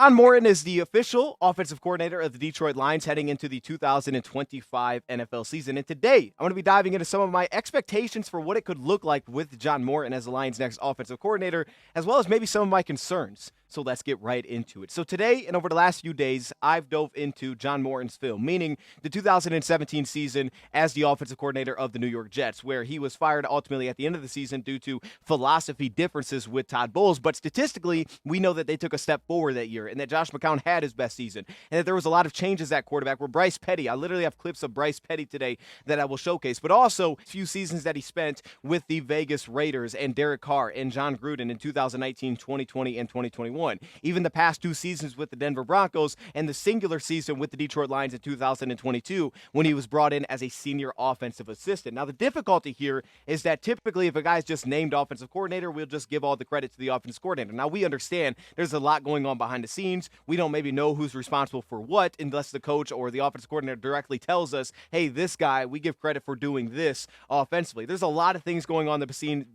John Morton is the official offensive coordinator of the Detroit Lions heading into the 2025 NFL season. And today, I'm going to be diving into some of my expectations for what it could look like with John Morton as the Lions' next offensive coordinator, as well as maybe some of my concerns. So let's get right into it. So today and over the last few days, I've dove into John Morton's film, meaning the 2017 season as the offensive coordinator of the New York Jets, where he was fired ultimately at the end of the season due to philosophy differences with Todd Bowles. But statistically, we know that they took a step forward that year and that Josh McCown had his best season and that there was a lot of changes at quarterback where Bryce Petty, I literally have clips of Bryce Petty today that I will showcase, but also a few seasons that he spent with the Vegas Raiders and Derek Carr and John Gruden in 2019, 2020, and 2021. Even the past two seasons with the Denver Broncos and the singular season with the Detroit Lions in 2022 when he was brought in as a senior offensive assistant. Now, the difficulty here is that typically if a guy's just named offensive coordinator, we'll just give all the credit to the offensive coordinator. Now, we understand there's a lot going on behind the scenes. We don't maybe know who's responsible for what unless the coach or the offensive coordinator directly tells us, hey, this guy, we give credit for doing this offensively. There's a lot of things going on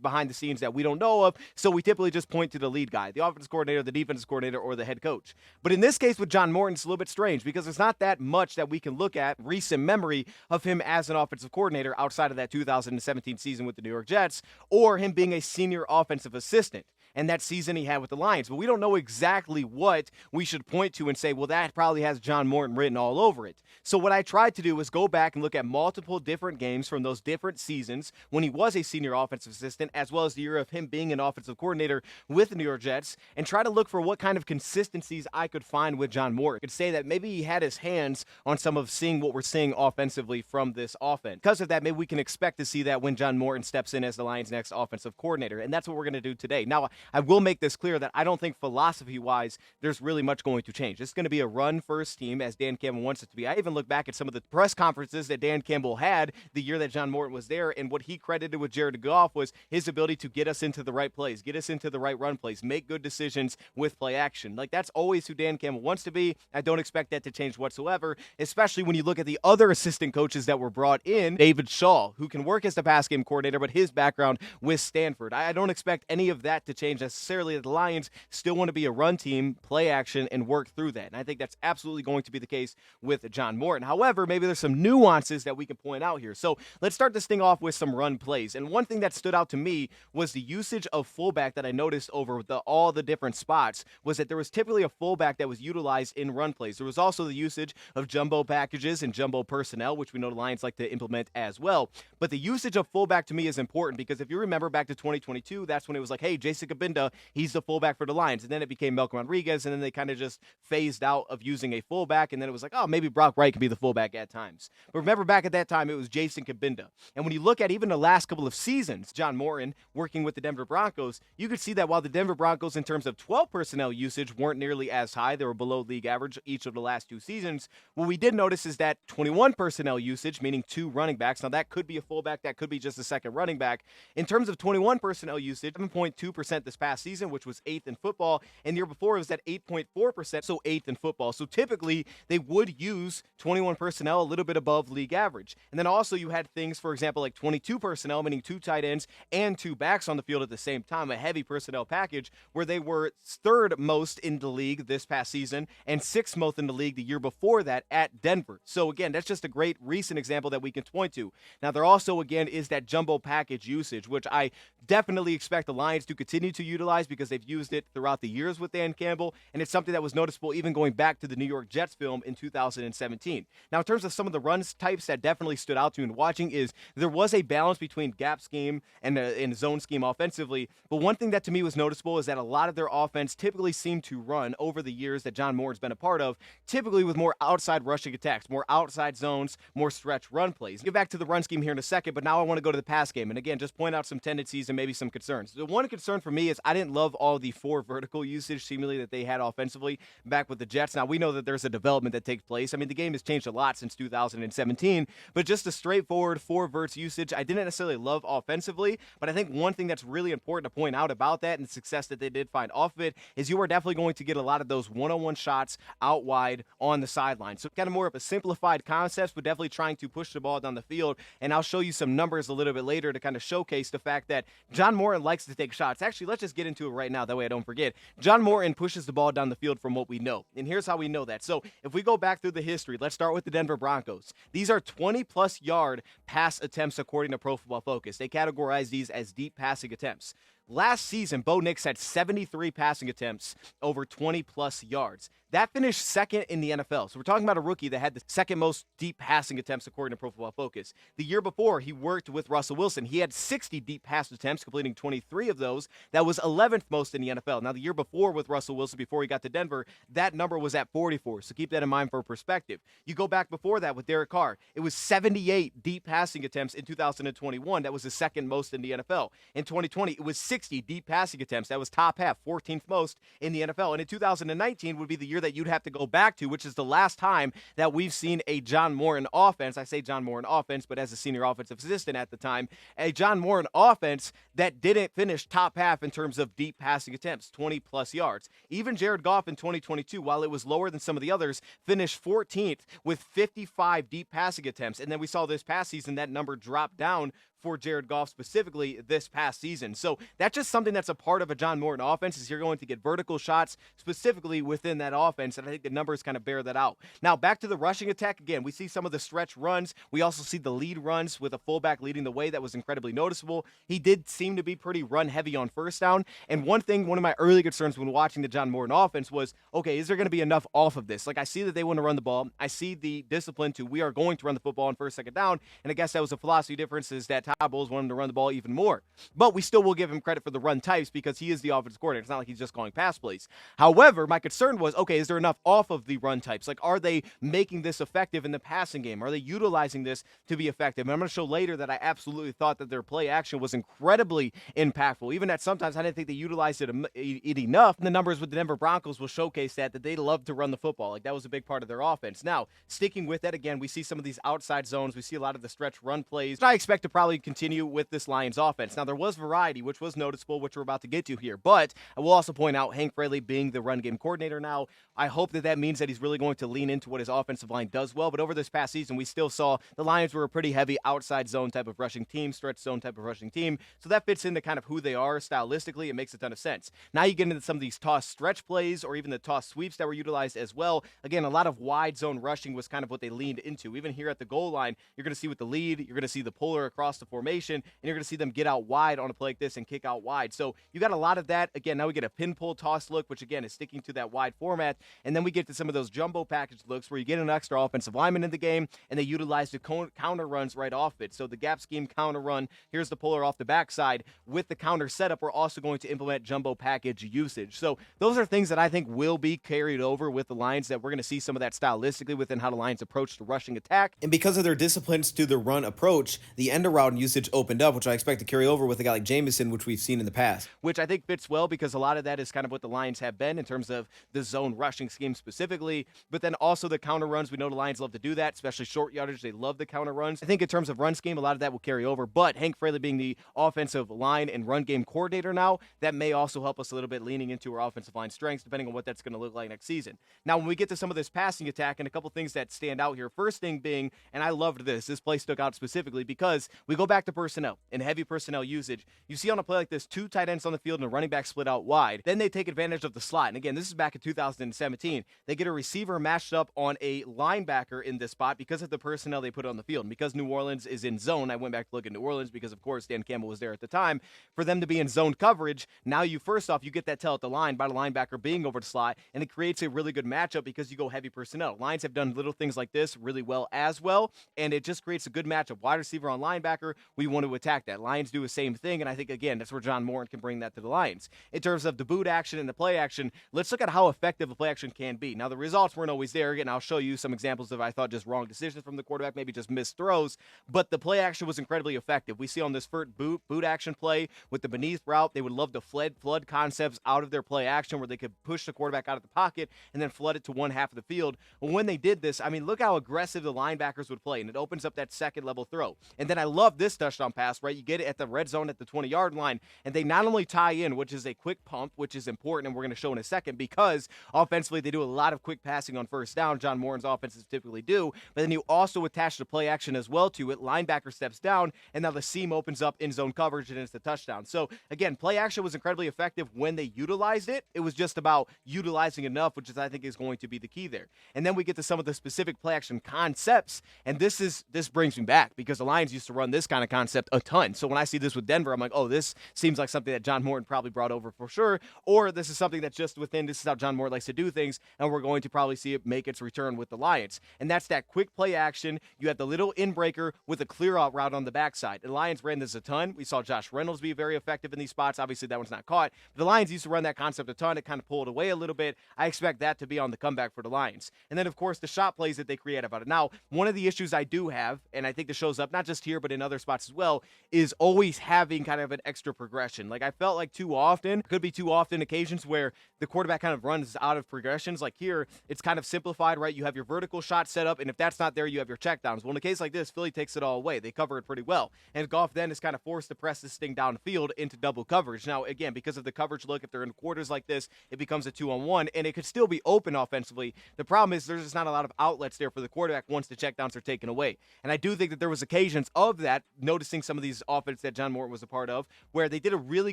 behind the scenes that we don't know of, so we typically just point to the lead guy, the offensive coordinator, the defensive coordinator, or the head coach. But in this case with John Morton, it's a little bit strange because there's not that much that we can look at recent memory of him as an offensive coordinator outside of that 2017 season with the New York Jets or him being a senior offensive assistant and that season he had with the Lions. But we don't know exactly what we should point to and say, well, that probably has John Morton written all over it. So what I tried to do was go back and look at multiple different games from those different seasons when he was a senior offensive assistant, as well as the year of him being an offensive coordinator with the New York Jets, and try to look for what kind of consistencies I could find with John Morton. I could say that maybe he had his hands on some of seeing what we're seeing offensively from this offense. Because of that, maybe we can expect to see that when John Morton steps in as the Lions' next offensive coordinator, and that's what we're going to do today. Now, I will make this clear that I don't think philosophy-wise there's really much going to change. It's going to be a run-first team as Dan Campbell wants it to be. I even look back at some of the press conferences that Dan Campbell had the year that John Morton was there, and what he credited with Jared Goff was his ability to get us into the right plays, get us into the right run plays, make good decisions with play action. Like, that's always who Dan Campbell wants to be. I don't expect that to change whatsoever, especially when you look at the other assistant coaches that were brought in. David Shaw, who can work as the pass game coordinator, but his background with Stanford. I don't expect any of that to change necessarily. The Lions still want to be a run team, play action, and work through that. And I think that's absolutely going to be the case with John Morton. However, maybe there's some nuances that we can point out here. So let's start this thing off with some run plays. And one thing that stood out to me was the usage of fullback that I noticed over all the different spots was that there was typically a fullback that was utilized in run plays. There was also the usage of jumbo packages and jumbo personnel, which we know the Lions like to implement as well. But the usage of fullback to me is important because if you remember back to 2022, that's when it was like, hey, Jason Kabinda, he's the fullback for the Lions. And then it became Malcolm Rodriguez, and then they kind of just phased out of using a fullback, and then it was like, oh, maybe Brock Wright can be the fullback at times. But remember back at that time, it was Jason Kabinda. And when you look at even the last couple of seasons, John Morton working with the Denver Broncos, you could see that while the Denver Broncos in terms of 12 personnel usage weren't nearly as high, they were below league average each of the last two seasons, what we did notice is that 21 personnel usage, meaning two running backs, now that could be a fullback, that could be just a second running back. In terms of 21 personnel usage, 7.2% this past season, which was 8th in football, and the year before it was at 8.4%, so 8th in football. So typically they would use 21 personnel a little bit above league average. And then also you had things, for example, like 22 personnel, meaning two tight ends and two backs on the field at the same time, a heavy personnel package where they were third most in the league this past season and sixth most in the league the year before that at Denver. So again, that's just a great recent example that we can point to. Now there also again is that jumbo package usage, which I definitely expect the Lions to continue to utilize because they've used it throughout the years with Dan Campbell, and it's something that was noticeable even going back to the New York Jets film in 2017. Now, in terms of some of the run types that definitely stood out to me in watching is there was a balance between gap scheme and zone scheme offensively, but one thing that to me was noticeable is that a lot of their offense typically seemed to run over the years that John Morton's been a part of, typically with more outside rushing attacks, more outside zones, more stretch run plays. Get back to the run scheme here in a second, but now I want to go to the pass game, and again, just point out some tendencies and maybe some concerns. The one concern for me is I didn't love all the four vertical usage seemingly that they had offensively back with the Jets. Now, we know that there's a development that takes place. I mean, the game has changed a lot since 2017, but just a straightforward four verts usage, I didn't necessarily love offensively, but I think one thing that's really important to point out about that and the success that they did find off of it is you are definitely going to get a lot of those one-on-one shots out wide on the sideline. So kind of more of a simplified concept, but definitely trying to push the ball down the field, and I'll show you some numbers a little bit later to kind of showcase the fact that John Morton likes to take shots. Actually, let's just get into it right now. That way I don't forget. John Morton pushes the ball down the field from what we know. And here's how we know that. So if we go back through the history, let's start with the Denver Broncos. These are 20-plus yard pass attempts according to Pro Football Focus. They categorize these as deep passing attempts. Last season, Bo Nix had 73 passing attempts over 20-plus yards. That finished second in the NFL. So we're talking about a rookie that had the second most deep passing attempts according to Pro Football Focus. The year before, he worked with Russell Wilson. He had 60 deep pass attempts, completing 23 of those. That was 11th most in the NFL. Now, the year before with Russell Wilson, before he got to Denver, that number was at 44. So keep that in mind for perspective. You go back before that with Derek Carr. It was 78 deep passing attempts in 2021. That was the second most in the NFL. In 2020, it was 60 deep passing attempts. That was top half, 14th most in the NFL. And in 2019 would be the year that you'd have to go back to, which is the last time that we've seen a John Morton offense. I say John Morton offense, but as a senior offensive assistant at the time, a John Morton offense that didn't finish top half in terms of deep passing attempts, 20-plus yards. Even Jared Goff in 2022, while it was lower than some of the others, finished 14th with 55 deep passing attempts. And then we saw this past season that number drop down for Jared Goff specifically this past season. So that's just something that's a part of a John Morton offense, is you're going to get vertical shots specifically within that offense, and I think the numbers kind of bear that out. Now, back to the rushing attack. Again, we see some of the stretch runs. We also see the lead runs with a fullback leading the way. That was incredibly noticeable. He did seem to be pretty run heavy on first down, and one of my early concerns when watching the John Morton offense was, okay, is there going to be enough off of this? Like, I see that they want to run the ball. I see the discipline to we are going to run the football on first, second down, and I guess that was a philosophy difference, is that Todd Bowles wanted him to run the ball even more. But we still will give him credit for the run types because he is the offensive coordinator. It's not like he's just calling pass plays. However, my concern was, okay, is there enough off of the run types? Like, are they making this effective in the passing game? Are they utilizing this to be effective? And I'm going to show later that I absolutely thought that their play action was incredibly impactful. Even that sometimes I didn't think they utilized it enough. And the numbers with the Denver Broncos will showcase that they love to run the football. Like, that was a big part of their offense. Now, sticking with that, again, we see some of these outside zones. We see a lot of the stretch run plays. I expect to probably continue with this Lions offense. Now, there was variety, which was noticeable, which we're about to get to here. But I will also point out Hank Fraley being the run game coordinator now. I hope that means that he's really going to lean into what his offensive line does well. But over this past season, we still saw the Lions were a pretty heavy outside zone type of rushing team, stretch zone type of rushing team. So that fits into kind of who they are stylistically. It makes a ton of sense. Now you get into some of these toss stretch plays or even the toss sweeps that were utilized as well. Again, a lot of wide zone rushing was kind of what they leaned into. Even here at the goal line, you're going to see with the lead, you're going to see the puller across the formation, and you're going to see them get out wide on a play like this and kick out wide. So you got a lot of that. Again, now we get a pin pull toss look, which again is sticking to that wide format. And then we get to some of those jumbo package looks where you get an extra offensive lineman in the game and they utilize the counter runs right off it. So the gap scheme counter run, here's the puller off the backside. With the counter setup, we're also going to implement jumbo package usage. So those are things that I think will be carried over with the Lions, that we're going to see some of that stylistically within how the Lions approach the rushing attack. And because of their disciplines to the run approach, the end around usage opened up, which I expect to carry over with a guy like Jameson, which we've seen in the past. Which I think fits well because a lot of that is kind of what the Lions have been in terms of the zone rushing scheme specifically, but then also the counter runs. We know the Lions love to do that, especially short yardage. They love the counter runs. I think in terms of run scheme, a lot of that will carry over, but Hank Fraley being the offensive line and run game coordinator now, that may also help us a little bit leaning into our offensive line strengths, depending on what that's going to look like next season. Now, when we get to some of this passing attack and a couple things that stand out here, first thing being, and I loved this play stuck out specifically because we go back to personnel and heavy personnel usage. You see on a play like this, two tight ends on the field and a running back split out wide. Then they take advantage of the slot. And again, this is back in 2017. They get a receiver matched up on a linebacker in this spot because of the personnel they put on the field. And because New Orleans is in zone, I went back to look at New Orleans because, of course, Dan Campbell was there at the time. For them to be in zone coverage, now you get that tell at the line by the linebacker being over the slot, and it creates a really good matchup because you go heavy personnel. Lions have done little things like this really well as well, and it just creates a good matchup. Wide receiver on linebacker, we want to attack that. Lions do the same thing, and I think, again, that's where John Morton can bring that to the Lions. In terms of the boot action and the play action, let's look at how effective a play action can be. Now, the results weren't always there. Again, I'll show you some examples of, I thought, just wrong decisions from the quarterback, maybe just missed throws, but the play action was incredibly effective. We see on this first boot action play with the beneath route, they would love to flood concepts out of their play action where they could push the quarterback out of the pocket and then flood it to one half of the field. When they did this, I mean, look how aggressive the linebackers would play, and it opens up that second level throw. And then I love this touchdown pass, right? You get it at the red zone at the 20-yard line, and they not only tie in, which is a quick pump, which is important, and we're going to show in a second, because offensively they do a lot of quick passing on first down. John Morton's offenses typically do, but then you also attach the play action as well to it. Linebacker steps down, and now the seam opens up in zone coverage, and it's the touchdown. So again, play action was incredibly effective when they utilized it. It was just about utilizing enough, which is, I think, is going to be the key there. And then we get to some of the specific play action concepts, and this brings me back because the Lions used to run this kind of concept a ton. So when I see this with Denver, I'm like, oh, this seems like something that John Morton probably brought over for sure, or this is something that's just within, this is how John Morton likes to do things, and we're going to probably see it make its return with the Lions. And that's that quick play action. You have the little in-breaker with a clear-out route on the backside. The Lions ran this a ton. We saw Josh Reynolds be very effective in these spots. Obviously, that one's not caught. But the Lions used to run that concept a ton. It kind of pulled away a little bit. I expect that to be on the comeback for the Lions. And then, of course, the shot plays that they create about it. Now, one of the issues I do have, and I think this shows up not just here but in other spots as well, is always having kind of an extra progression. Like, I felt like too often, could be too often occasions where the quarterback kind of runs out of progressions. Like here, it's kind of simplified, right? You have your vertical shot set up, and if that's not there, you have your checkdowns. Well, in a case like this, Philly takes it all away. They cover it pretty well. And Goff then is kind of forced to press this thing downfield into double coverage. Now, again, because of the coverage look, if they're in quarters like this, it becomes a 2-on-1, and it could still be open offensively. The problem is there's just not a lot of outlets there for the quarterback once the checkdowns are taken away. And I do think that there was occasions of that, noticing some of these offenses that John Morton was a part of, where they did a really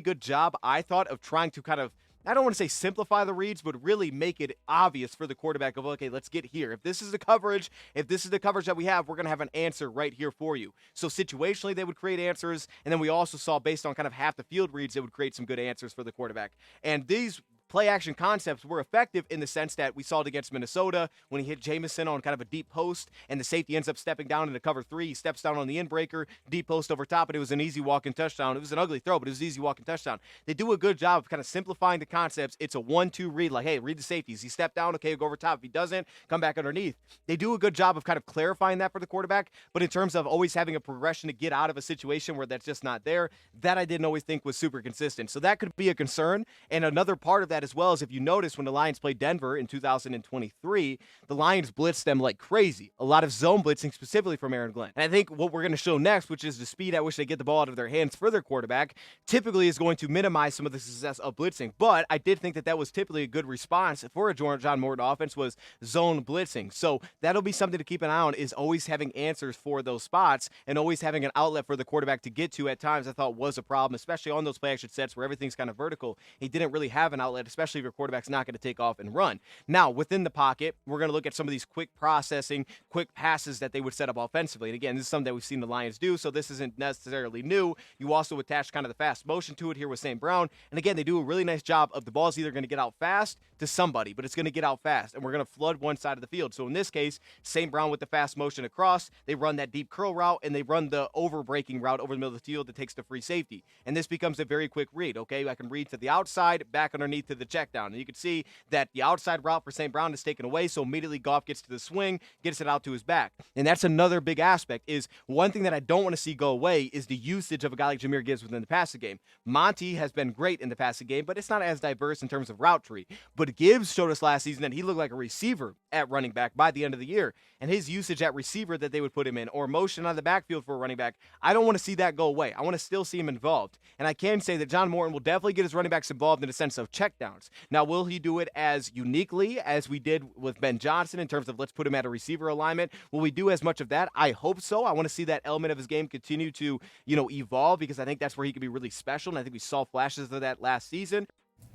good job, I thought, of trying to kind of, I don't want to say simplify the reads, but really make it obvious for the quarterback of, okay, let's get here. If this is the coverage that we have, we're going to have an answer right here for you. So situationally, they would create answers, and then we also saw, based on kind of half the field reads, they would create some good answers for the quarterback. And these play action concepts were effective in the sense that we saw it against Minnesota when he hit Jameson on kind of a deep post, and the safety ends up stepping down into cover 3. He steps down on the in-breaker, deep post over top, and it was an easy walk-in touchdown. It was an ugly throw, but it was an easy walk-in touchdown. They do a good job of kind of simplifying the concepts. It's a 1-2 read, like, hey, read the safeties. He stepped down, okay, go over top. If he doesn't, come back underneath. They do a good job of kind of clarifying that for the quarterback, but in terms of always having a progression to get out of a situation where that's just not there, that I didn't always think was super consistent. So that could be a concern. And another part of that as well is, if you notice, when the Lions played Denver in 2023, the Lions blitzed them like crazy. A lot of zone blitzing, specifically from Aaron Glenn. And I think what we're going to show next, which is the speed at which they get the ball out of their hands for their quarterback, typically is going to minimize some of the success of blitzing. But I did think that that was typically a good response for a John Morton offense, was zone blitzing. So that'll be something to keep an eye on, is always having answers for those spots and always having an outlet for the quarterback to get to. At times I thought was a problem, especially on those play action sets where everything's kind of vertical. He didn't really have an outlet, especially if your quarterback's not going to take off and run. Now, within the pocket, we're going to look at some of these quick processing, quick passes that they would set up offensively. And again, this is something that we've seen the Lions do, so this isn't necessarily new. You also attach kind of the fast motion to it here with St. Brown. And again, they do a really nice job of the ball's either going to get out fast to somebody, but it's going to get out fast, and we're going to flood one side of the field. So in this case, St. Brown with the fast motion across, they run that deep curl route, and they run the over-breaking route over the middle of the field that takes the free safety. And this becomes a very quick read, okay? I can read to the outside, back underneath to the check down. And you can see that the outside route for St. Brown is taken away, so immediately Goff gets to the swing, gets it out to his back. And that's another big aspect, is one thing that I don't want to see go away is the usage of a guy like Jahmyr Gibbs within the passing game. Monty has been great in the passing game, but it's not as diverse in terms of route tree. But Gibbs showed us last season that he looked like a receiver at running back by the end of the year. And his usage at receiver that they would put him in, or motion on the backfield for a running back, I don't want to see that go away. I want to still see him involved. And I can say that John Morton will definitely get his running backs involved in the sense of checkdowns. Now, will he do it as uniquely as we did with Ben Johnson in terms of let's put him at a receiver alignment? Will we do as much of that? I hope so. I want to see that element of his game continue to, evolve, because I think that's where he could be really special. And I think we saw flashes of that last season.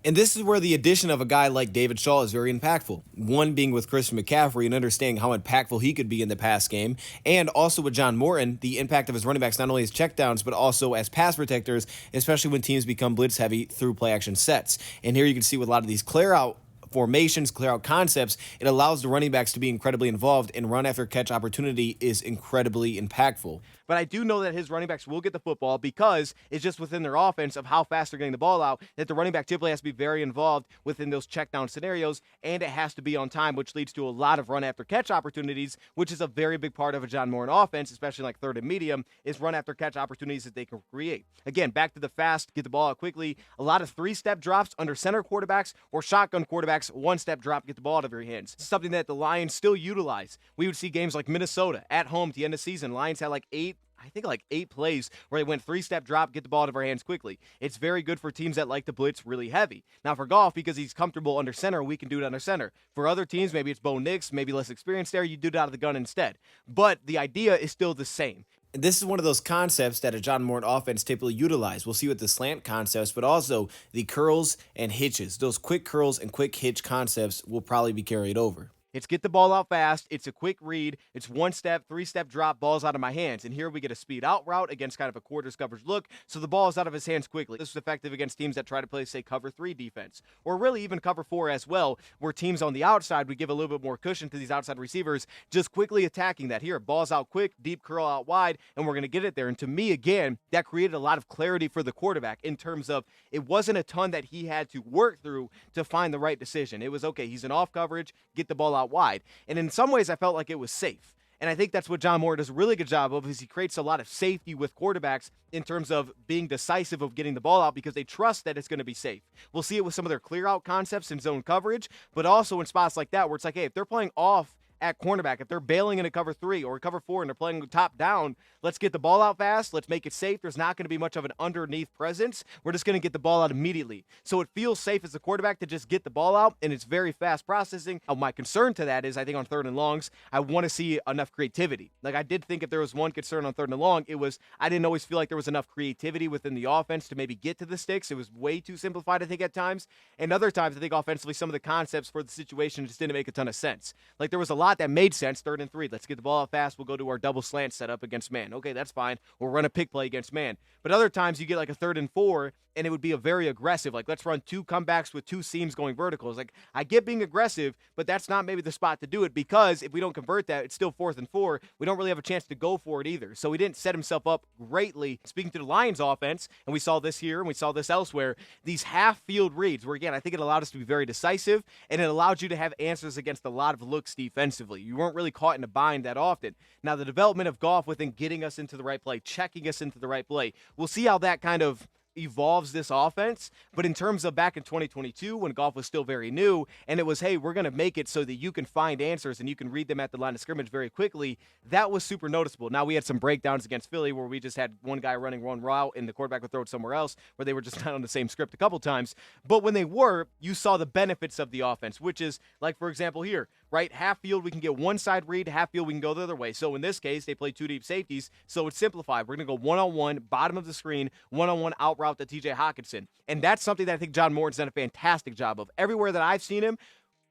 And this is where the addition of a guy like David Shaw is very impactful. One being with Christian McCaffrey and understanding how impactful he could be in the pass game. And also with John Morton, the impact of his running backs, not only as checkdowns, but also as pass protectors, especially when teams become blitz heavy through play action sets. And here you can see with a lot of these clear out formations, clear out concepts, it allows the running backs to be incredibly involved, and run after catch opportunity is incredibly impactful. But I do know that his running backs will get the football, because it's just within their offense of how fast they're getting the ball out that the running back typically has to be very involved within those check down scenarios, and it has to be on time, which leads to a lot of run after catch opportunities, which is a very big part of a John Morton offense, especially like third and medium, is run after catch opportunities that they can create. Again, back to the fast, get the ball out quickly. A lot of 3-step drops under center quarterbacks or shotgun quarterbacks, 1-step drop, get the ball out of your hands. It's something that the Lions still utilize. We would see games like Minnesota at home at the end of the season. Lions had like 8 I think like 8 plays where they went 3-step drop, get the ball out of our hands quickly. It's very good for teams that like to blitz really heavy. Now for Goff, because he's comfortable under center, we can do it under center. For other teams, maybe it's Bo Nix, maybe less experienced there, you do it out of the gun instead. But the idea is still the same. This is one of those concepts that a John Morton offense typically utilize. We'll see with the slant concepts, but also the curls and hitches. Those quick curls and quick hitch concepts will probably be carried over. It's get the ball out fast. It's a quick read. It's 1-step, 3-step drop, ball's out of my hands. And here we get a speed out route against kind of a quarters coverage look, so the ball is out of his hands quickly. This is effective against teams that try to play, say, cover 3 defense, or really even cover 4 as well, where teams on the outside, we give a little bit more cushion to these outside receivers, just quickly attacking that. Here, ball's out quick, deep curl out wide, and we're going to get it there. And to me, again, that created a lot of clarity for the quarterback in terms of it wasn't a ton that he had to work through to find the right decision. It was, okay, he's in off coverage, get the ball out wide. And in some ways, I felt like it was safe. And I think that's what John Morton does a really good job of, is he creates a lot of safety with quarterbacks in terms of being decisive of getting the ball out because they trust that it's going to be safe. We'll see it with some of their clear out concepts in zone coverage, but also in spots like that where it's like, hey, if they're playing off at cornerback, if they're bailing in a cover 3 or cover 4 and they're playing top down, let's get the ball out fast. Let's make it safe. There's not going to be much of an underneath presence. We're just going to get the ball out immediately. So it feels safe as a quarterback to just get the ball out, and it's very fast processing. My concern to that is I think on 3rd and longs, I want to see enough creativity. Like I did think if there was one concern on 3rd and long, it was I didn't always feel like there was enough creativity within the offense to maybe get to the sticks. It was way too simplified, I think, at times. And other times, I think offensively, some of the concepts for the situation just didn't make a ton of sense. Like there was a lot that made sense. 3rd and 3, let's get the ball out fast. We'll go to our double slant setup against man. Okay, that's fine. We'll run a pick play against man. But other times you get like a 3rd and 4, and it would be a very aggressive, like let's run 2 comebacks with 2 seams going verticals. Like I get being aggressive, but that's not maybe the spot to do it because if we don't convert that, it's still 4th and 4. We don't really have a chance to go for it either. So he didn't set himself up greatly. Speaking to the Lions offense, and we saw this here and we saw this elsewhere, these half-field reads where, again, I think it allowed us to be very decisive, and it allowed you to have answers against a lot of looks defensively. You weren't really caught in a bind that often. Now, the development of Goff within getting us into the right play, checking us into the right play, we'll see how that kind of evolves this offense. But in terms of back in 2022 when Goff was still very new and it was, hey, we're going to make it so that you can find answers and you can read them at the line of scrimmage very quickly, that was super noticeable. Now we had some breakdowns against Philly where we just had one guy running one route and the quarterback would throw it somewhere else where they were just not on the same script a couple times. But when they were, you saw the benefits of the offense, which is like, for example, here, right? Half field, we can get one side read, half field, we can go the other way. So in this case, they play 2 deep safeties. So it's simplified. We're going to go one-on-one, bottom of the screen, one-on-one out route to TJ Hawkinson. And that's something that I think John Morton's done a fantastic job of. Everywhere that I've seen him,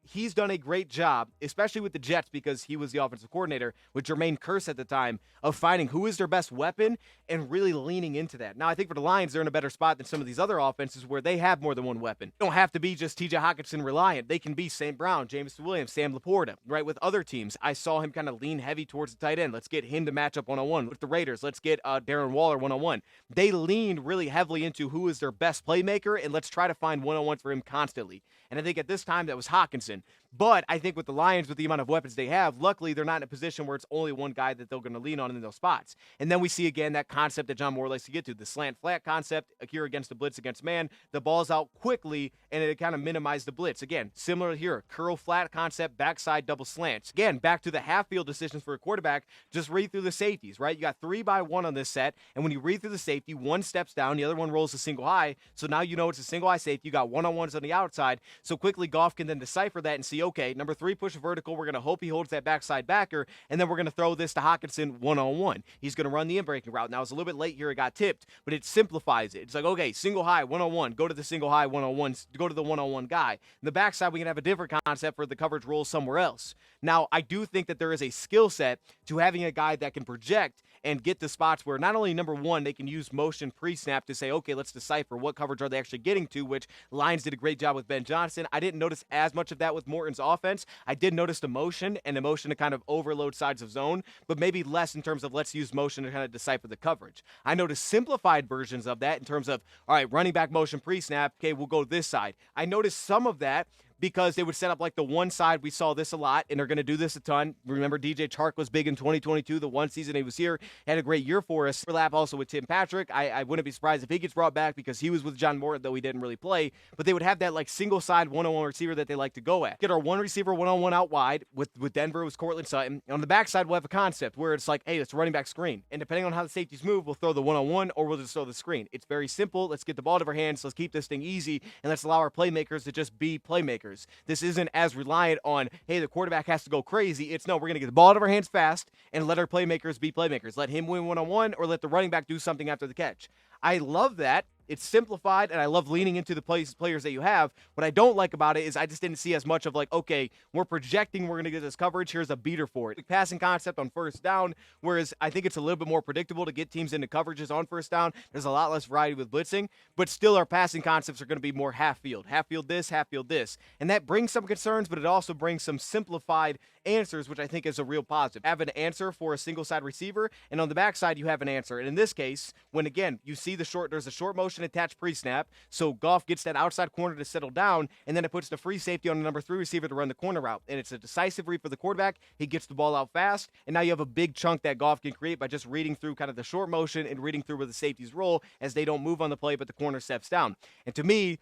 he's done a great job, especially with the Jets because he was the offensive coordinator with Jermaine Kearse at the time, of finding who is their best weapon and really leaning into that. Now, I think for the Lions, they're in a better spot than some of these other offenses where they have more than one weapon. They don't have to be just TJ Hawkinson reliant. They can be St. Brown, Jameson Williams, Sam Laporta, right? With other teams, I saw him kind of lean heavy towards the tight end. Let's get him to match up one-on-one. With the Raiders, let's get Darren Waller one-on-one. They leaned really heavily into who is their best playmaker, and let's try to find one-on-ones for him constantly. And I think at this time, that was Hawkinson. But I think with the Lions, with the amount of weapons they have, luckily they're not in a position where it's only one guy that they're going to lean on in those spots. And then we see again that concept that John Moore likes to get to, the slant flat concept, here against the blitz against man. The ball's out quickly, and it kind of minimized the blitz. Again, similar here, curl flat concept, backside double slants. Again, back to the half-field decisions for a quarterback, just read through the safeties, right? You got 3-by-1 on this set, and when you read through the safety, one steps down, the other one rolls a single high. So now you know it's a single high safety. You got one-on-ones on the outside. So quickly, Goff can then decipher that and see, okay, number 3, push a vertical. We're going to hope he holds that backside backer, and then we're going to throw this to Hawkinson one-on-one. He's going to run the in-breaking route. Now, it's a little bit late here. It got tipped, but it simplifies it. It's like, okay, single high, one-on-one. Go to the single high, one-on-one. Go to the one-on-one guy. In the backside, we can have a different concept for the coverage roll somewhere else. Now, I do think that there is a skill set to having a guy that can project and get to spots where not only, number one, they can use motion pre-snap to say, okay, let's decipher what coverage are they actually getting to, which Lions did a great job with Ben Johnson. I didn't notice as much of that with Morton's offense. I did notice the motion and the motion to kind of overload sides of zone, but maybe less in terms of let's use motion to kind of decipher the coverage. I noticed simplified versions of that in terms of, all right, running back motion pre-snap, okay, we'll go this side. I noticed some of that, because they would set up like the one side. We saw this a lot, and they're going to do this a ton. Remember, DJ Chark was big in 2022. The one season he was here, had a great year for us. Overlap also with Tim Patrick. I wouldn't be surprised if he gets brought back because he was with John Morton, though he didn't really play. But they would have that like single side one-on-one receiver that they like to go at. Get our one receiver one-on-one out wide. With Denver, it was Cortland Sutton. And on the backside, we'll have a concept where it's like, hey, it's a running back screen. And depending on how the safeties move, we'll throw the one-on-one or we'll just throw the screen. It's very simple. Let's get the ball out of our hands. Let's keep this thing easy, and let's allow our playmakers to just be playmakers. This isn't as reliant on, hey, the quarterback has to go crazy. It's no, we're going to get the ball out of our hands fast and let our playmakers be playmakers. Let him win one-on-one or let the running back do something after the catch. I love that. It's simplified, and I love leaning into the players that you have. What I don't like about it is I just didn't see as much of like, okay, we're projecting we're going to get this coverage. Here's a beater for it. The passing concept on first down, whereas I think it's a little bit more predictable to get teams into coverages on first down. There's a lot less variety with blitzing, but still our passing concepts are going to be more half field this, half field this. And that brings some concerns, but it also brings some simplified answers, which I think is a real positive. Have an answer for a single side receiver, and on the backside you have an answer. And in this case, when again you see there's a short motion attached pre-snap, so Goff gets that outside corner to settle down, and then it puts the free safety on the number 3 receiver to run the corner route. And it's a decisive read for the quarterback. He gets the ball out fast, and now you have a big chunk that Goff can create by just reading through kind of the short motion and reading through where the safeties roll as they don't move on the play, but the corner steps down. And to me,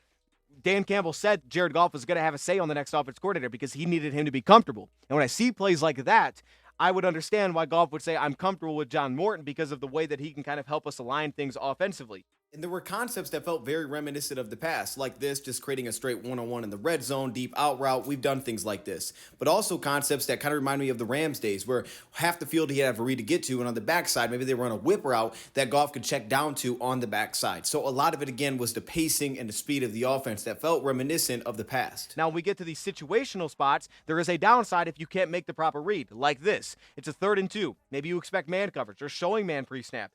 Dan Campbell said Jared Goff was going to have a say on the next offense coordinator because he needed him to be comfortable. And when I see plays like that, I would understand why Goff would say I'm comfortable with John Morton because of the way that he can kind of help us align things offensively. And there were concepts that felt very reminiscent of the past, like this, just creating a straight one-on-one in the red zone, deep out route. We've done things like this. But also concepts that kind of remind me of the Rams days, where half the field he had a read to get to, and on the backside, maybe they run a whip route that Goff could check down to on the backside. So a lot of it, again, was the pacing and the speed of the offense that felt reminiscent of the past. Now, when we get to these situational spots, there is a downside if you can't make the proper read, like this. It's a 3rd and 2. Maybe you expect man coverage or showing man pre-snap.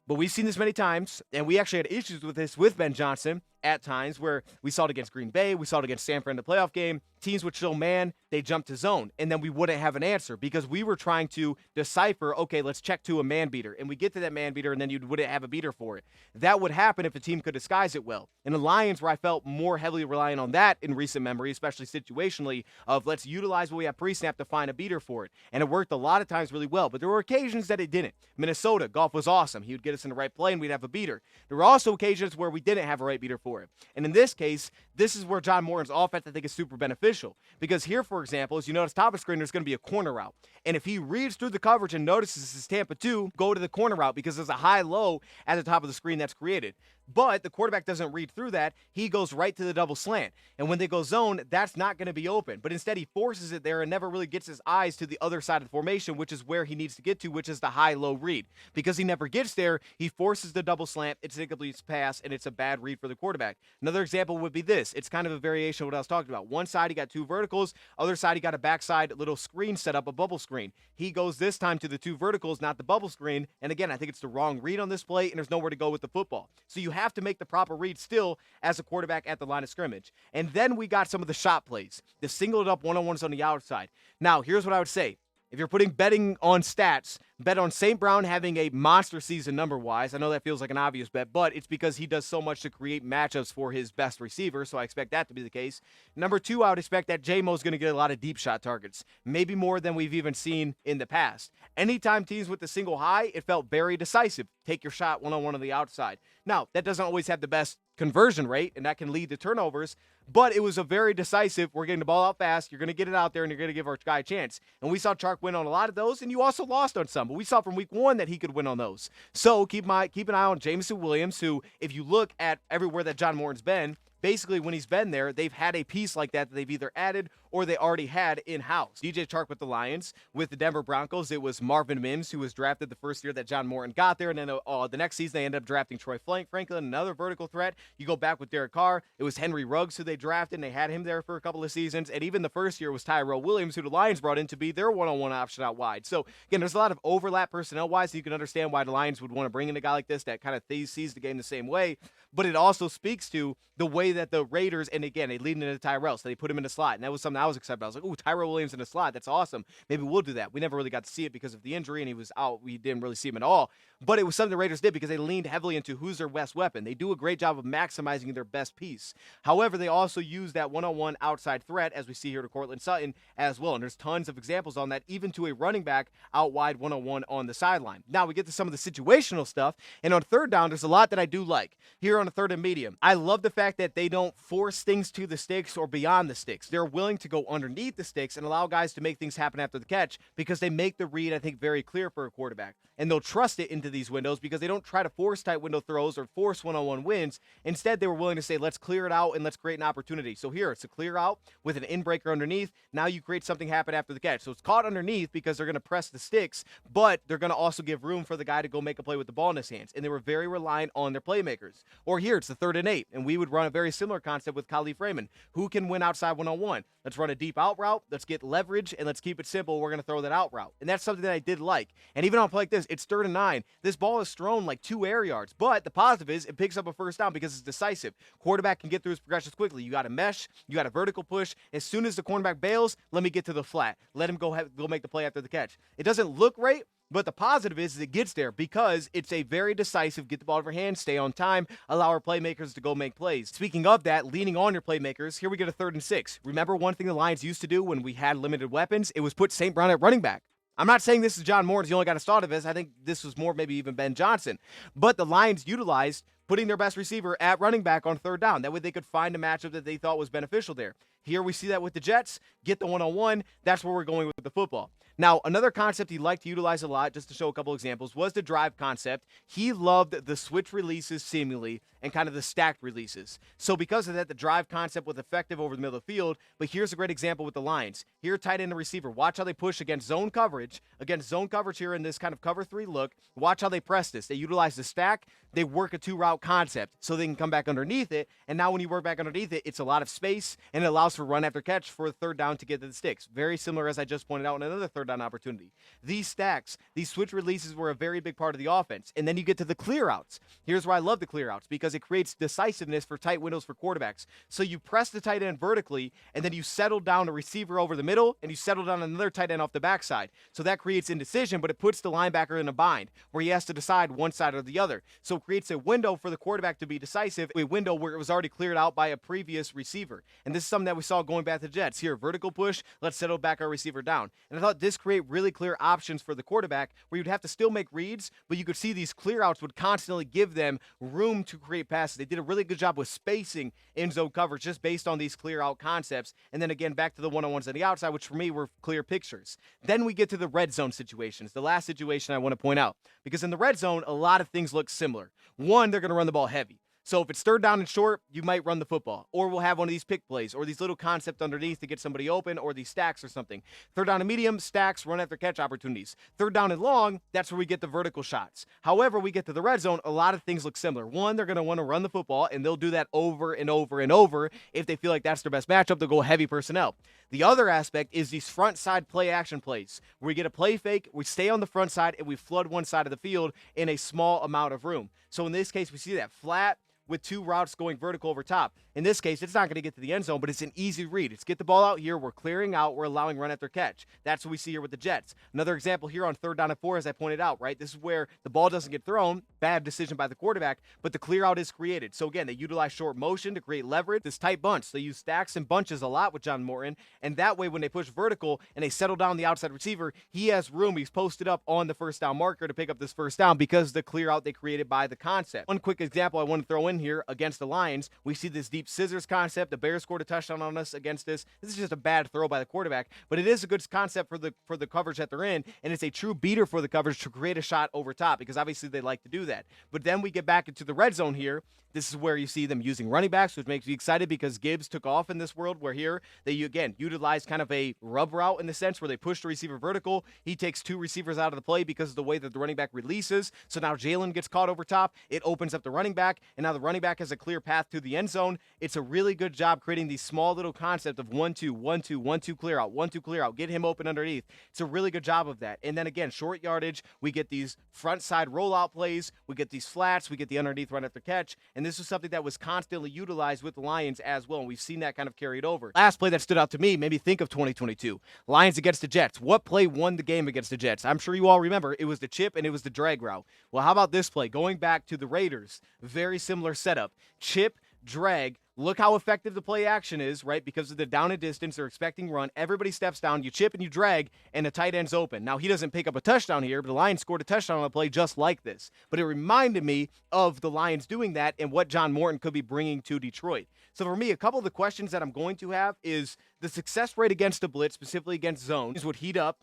But we've seen this many times, and we actually had issues with this with Ben Johnson at times where we saw it against Green Bay, we saw it against San Fran in the playoff game. Teams would show man, they jump to zone, and then we wouldn't have an answer because we were trying to decipher, okay, let's check to a man beater. And we get to that man beater, and then you wouldn't have a beater for it. That would happen if the team could disguise it well. And the Lions, where I felt more heavily reliant on that in recent memory, especially situationally, of let's utilize what we have pre-snap to find a beater for it. And it worked a lot of times really well, but there were occasions that it didn't. Minnesota, Goff was awesome. He would get us in the right play, and we'd have a beater. There were also occasions where we didn't have a right beater for it. And in this case, this is where John Morton's offense, I think, is super beneficial. Because here, for example, as you notice top of screen, there's going to be a corner route. And if he reads through the coverage and notices it's Tampa 2, go to the corner route because there's a high-low at the top of the screen that's created. But the quarterback doesn't read through that. He goes right to the double slant. And when they go zone, that's not going to be open. But instead, he forces it there and never really gets his eyes to the other side of the formation, which is where he needs to get to, which is the high-low read. Because he never gets there, he forces the double slant. It's an incomplete pass, and it's a bad read for the quarterback. Another example would be this. It's kind of a variation of what I was talking about. One side, he got 2 verticals. Other side, he got a backside little screen set up, a bubble screen. He goes this time to the 2 verticals, not the bubble screen. And again, I think it's the wrong read on this play, and there's nowhere to go with the football. So you have to make the proper read still as a quarterback at the line of scrimmage. And then we got some of the shot plays, the singled up one-on-ones on the outside. Now, here's what I would say. If you're putting betting on stats, bet on St. Brown having a monster season number-wise. I know that feels like an obvious bet, but it's because he does so much to create matchups for his best receiver, so I expect that to be the case. Number 2, I would expect that J-Mo's going to get a lot of deep shot targets, maybe more than we've even seen in the past. Anytime teams with the single high, it felt very decisive. Take your shot one-on-one on the outside. Now, that doesn't always have the best conversion rate, and that can lead to turnovers, but it was a very decisive, we're getting the ball out fast, you're going to get it out there, and you're going to give our guy a chance. And we saw Chark win on a lot of those, and you also lost on some, but we saw from week 1 that he could win on those. So keep an eye on Jameson Williams, who, if you look at everywhere that John Morton's been, basically when he's been there, they've had a piece like that they've either added or they already had in-house. DJ Chark with the Lions. With the Denver Broncos, it was Marvin Mims, who was drafted the first year that John Morton got there, and then the next season they ended up drafting Troy Franklin, another vertical threat. You go back with Derek Carr, it was Henry Ruggs who they drafted, and they had him there for a couple of seasons, and even the first year was Tyrell Williams, who the Lions brought in to be their one-on-one option out wide. So, again, there's a lot of overlap personnel-wise, so you can understand why the Lions would want to bring in a guy like this that kind of sees the game the same way, but it also speaks to the way that the Raiders, and again, they lead into Tyrell, so they put him in the slot, and that was something I was excited about. I was like, ooh, Tyrell Williams in the slot, that's awesome. Maybe we'll do that. We never really got to see it because of the injury, and he was out. We didn't really see him at all, but it was something the Raiders did because they leaned heavily into who's their best weapon. They do a great job of maximizing their best piece. However, they also also use that one-on-one outside threat, as we see here to Cortland Sutton as well. And there's tons of examples on that, even to a running back out wide one-on-one on the sideline. Now we get to some of the situational stuff, and on third down, there's a lot that I do like. Here on a third and medium, I love the fact that they don't force things to the sticks or beyond the sticks. They're willing to go underneath the sticks and allow guys to make things happen after the catch because they make the read, I think, very clear for a quarterback. And they'll trust it into these windows because they don't try to force tight window throws or force one-on-one wins. Instead, they were willing to say, let's clear it out and let's create an opportunity. So here, it's a clear out with an in-breaker underneath. Now you create something happen after the catch. So it's caught underneath because they're going to press the sticks, but they're going to also give room for the guy to go make a play with the ball in his hands. And they were very reliant on their playmakers. Or here, it's the 3rd and 8, and we would run a very similar concept with Khalif Raymond. Who can win outside one-on-one? Let's run a deep out route. Let's get leverage, and let's keep it simple. We're going to throw that out route. And that's something that I did like. And even on a play like this, it's 3rd and 9. This ball is thrown like 2 air yards. But the positive is it picks up a first down because it's decisive. Quarterback can get through his progressions quickly. You got a mesh. You got a vertical push. As soon as the cornerback bails, let me get to the flat. Let him go make the play after the catch. It doesn't look great, but the positive is it gets there because it's a very decisive, get the ball out of your hands, stay on time, allow our playmakers to go make plays. Speaking of that, leaning on your playmakers, here we get a 3rd and 6. Remember one thing the Lions used to do when we had limited weapons? It was put St. Brown at running back. I'm not saying this is John Morton. You only got to start of this. I think this was more maybe even Ben Johnson. But the Lions utilized putting their best receiver at running back on 3rd down. That way they could find a matchup that they thought was beneficial there. Here we see that with the Jets. Get the one-on-one. That's where we're going with the football. Now, another concept he liked to utilize a lot, just to show a couple examples, was the drive concept. He loved the switch releases seemingly and kind of the stacked releases. So because of that, the drive concept was effective over the middle of the field. But here's a great example with the Lions. Here, tight end and receiver. Watch how they push against zone coverage. Against zone coverage here in this kind of cover 3 look. Watch how they press this. They utilize the stack. They work a 2-route concept so they can come back underneath it. And now when you work back underneath it, it's a lot of space and it allows for run after catch for a 3rd down to get to the sticks. Very similar, as I just pointed out, in another 3rd down opportunity. These stacks, these switch releases were a very big part of the offense. And then you get to the clear outs. Here's where I love the clear outs because it creates decisiveness for tight windows for quarterbacks. So you press the tight end vertically and then you settle down a receiver over the middle and you settle down another tight end off the backside. So that creates indecision, but it puts the linebacker in a bind where he has to decide one side or the other. So it creates a window for the quarterback to be decisive, a window where it was already cleared out by a previous receiver. And this is something that we saw going back to the Jets. Here, vertical push, let's settle back our receiver down. And I thought this create really clear options for the quarterback where you'd have to still make reads, but you could see these clear outs would constantly give them room to create passes. They did a really good job with spacing in zone coverage just based on these clear out concepts. And then again, back to the one-on-ones on the outside, which for me were clear pictures. Then we get to the red zone situations, the last situation I want to point out. Because in the red zone, a lot of things look similar. One, they're going to run the ball heavy. So if it's 3rd down and short, you might run the football. Or we'll have one of these pick plays or these little concepts underneath to get somebody open or these stacks or something. 3rd down and medium, stacks, run after catch opportunities. 3rd down and long, that's where we get the vertical shots. However, we get to the red zone, a lot of things look similar. One, they're going to want to run the football, and they'll do that over and over and over. If they feel like that's their best matchup, they'll go heavy personnel. The other aspect is these front side play action plays where we get a play fake, we stay on the front side, and we flood one side of the field in a small amount of room. So in this case, we see that flat with 2 routes going vertical over top. In this case, it's not going to get to the end zone, but it's an easy read. It's get the ball out here. We're clearing out. We're allowing run after catch. That's what we see here with the Jets. Another example here on 3rd down and 4, as I pointed out, right? This is where the ball doesn't get thrown. Bad decision by the quarterback, but the clear out is created. So again, they utilize short motion to create leverage. This tight bunch. They use stacks and bunches a lot with John Morton. And that way, when they push vertical and they settle down the outside receiver, he has room. He's posted up on the 1st down marker to pick up this 1st down because the clear out they created by the concept. One quick example I want to throw in here against the Lions, we see this deep scissors concept. The Bears scored a touchdown on us against this. This is just a bad throw by the quarterback, but it is a good concept for the coverage that they're in, and it's a true beater for the coverage to create a shot over top because obviously they like to do that. But then we get back into the red zone here. This is where you see them using running backs, which makes me excited because Gibbs took off in this world where here they, again, utilize kind of a rub route in the sense where they push the receiver vertical. He takes 2 receivers out of the play because of the way that the running back releases. So now Jalen gets caught over top. It opens up the running back, and now the running back has a clear path to the end zone. It's a really good job creating these small little concept of 1-2, 1-2, 1-2 clear out, 1-2 clear out, get him open underneath. It's a really good job of that. And then again, short yardage, we get these front side rollout plays, we get these flats, we get the underneath run after catch, and this is something that was constantly utilized with the Lions as well, and we've seen that kind of carried over. Last play that stood out to me made me think of 2022. Lions against the Jets. What play won the game against the Jets? I'm sure you all remember it was the chip and it was the drag route. Well, how about this play? Going back to the Raiders, very similar setup. Chip, drag, Look how effective the play action is, right? Because of the down and distance, they're expecting run. Everybody steps down, you chip and you drag, and the tight end's open. Now, he doesn't pick up a touchdown here, but the Lions scored a touchdown on a play just like this. But it reminded me of the Lions doing that and what John Morton could be bringing to Detroit. So for me, a couple of the questions that I'm going to have is the success rate against the blitz, specifically against zones, would heat up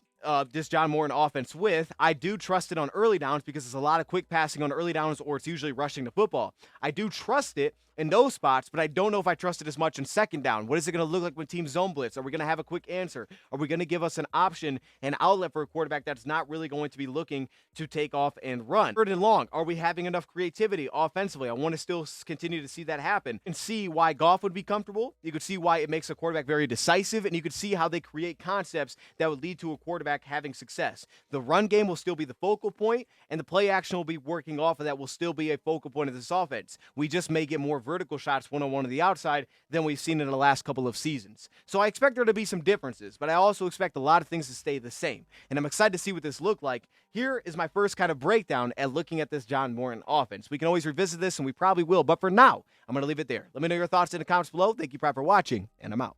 this John Morton offense with. I do trust it on early downs because there's a lot of quick passing on early downs, or it's usually rushing the football. I do trust it in those spots, but I don't know if I trust it as much in second down. What is it going to look like when teams zone blitz? Are we going to have a quick answer? Are we going to give us an option, an outlet for a quarterback that's not really going to be looking to take off and run? Third and long, are we having enough creativity offensively? I want to still continue to see that happen and see why Goff would be comfortable. You could see why it makes a quarterback very decisive, and you could see how they create concepts that would lead to a quarterback having success. The run game will still be the focal point, and the play action will be working off of that will still be a focal point of this offense. We just may get more vertical shots one-on-one to the outside than we've seen in the last couple of seasons. So I expect there to be some differences, but I also expect a lot of things to stay the same. And I'm excited to see what this looked like. Here is my first kind of breakdown at looking at this John Morton offense. We can always revisit this, and we probably will, but for now, I'm going to leave it there. Let me know your thoughts in the comments below. Thank you, Pride, for watching, and I'm out.